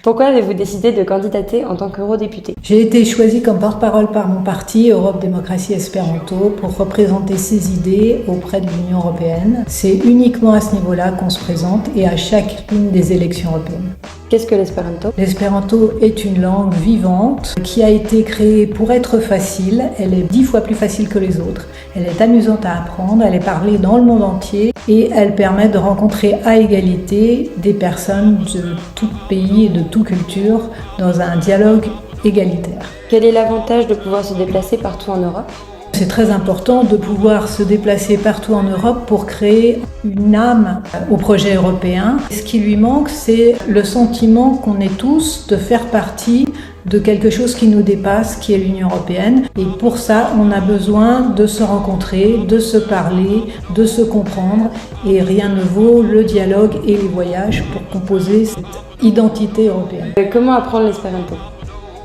Pourquoi avez-vous décidé de candidater en tant qu'eurodéputé? J'ai été choisie comme porte-parole par mon parti Europe Démocratie Espéranto pour représenter ses idées auprès de l'Union européenne. C'est uniquement à ce niveau-là qu'on se présente et à chacune des élections européennes. Qu'est-ce que l'espéranto? L'espéranto est une langue vivante qui a été créée pour être facile. Elle est 10 fois plus facile que les autres. Elle est amusante à apprendre, elle est parlée dans le monde entier et elle permet de rencontrer à égalité des personnes de tout pays et de toute culture dans un dialogue égalitaire. Quel est l'avantage de pouvoir se déplacer partout en Europe? C'est très important de pouvoir se déplacer partout en Europe pour créer une âme au projet européen. Ce qui lui manque, c'est le sentiment qu'on est tous de faire partie de quelque chose qui nous dépasse, qui est l'Union européenne. Et pour ça, on a besoin de se rencontrer, de se parler, de se comprendre. Et rien ne vaut le dialogue et les voyages pour composer cette identité européenne. Comment apprendre l'espéranto?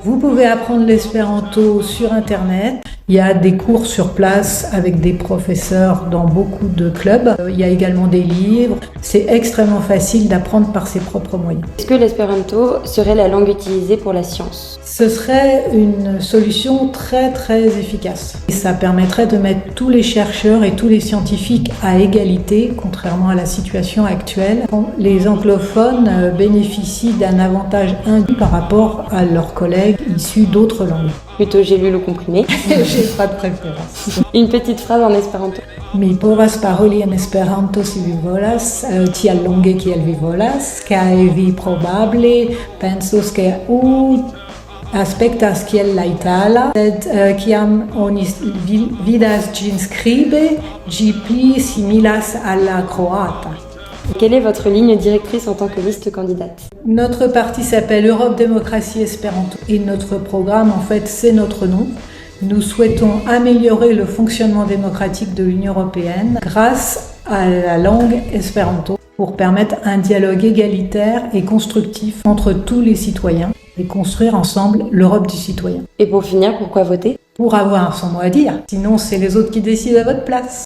Vous pouvez apprendre l'espéranto sur Internet. Il y a des cours sur place avec des professeurs dans beaucoup de clubs. Il y a également des livres. C'est extrêmement facile d'apprendre par ses propres moyens. Est-ce que l'espéranto serait la langue utilisée pour la science? Ce serait une solution très très efficace. Et ça permettrait de mettre tous les chercheurs et tous les scientifiques à égalité, contrairement à la situation actuelle. Les anglophones bénéficient d'un avantage indu par rapport à leurs collègues issus d'autres langues. Plutôt j'ai lu le comprimé. J'ai pas de préférence. Une petite phrase en espéranto. Mi povas paroli en Esperanto si vi volas, tial longe kiel vi volas, kaj vi probable pensus ke aspektas kiel la itala, sed kiam oni vidas ĝin skribe, ĝi pli similas al la croata. Quelle est votre ligne directrice en tant que liste candidate? Notre parti s'appelle Europe Démocratie Espéranto et notre programme, en fait, c'est notre nom. Nous souhaitons améliorer le fonctionnement démocratique de l'Union européenne grâce à la langue espéranto pour permettre un dialogue égalitaire et constructif entre tous les citoyens et construire ensemble l'Europe du citoyen. Et pour finir, pourquoi voter? Pour avoir son mot à dire. Sinon, c'est les autres qui décident à votre place.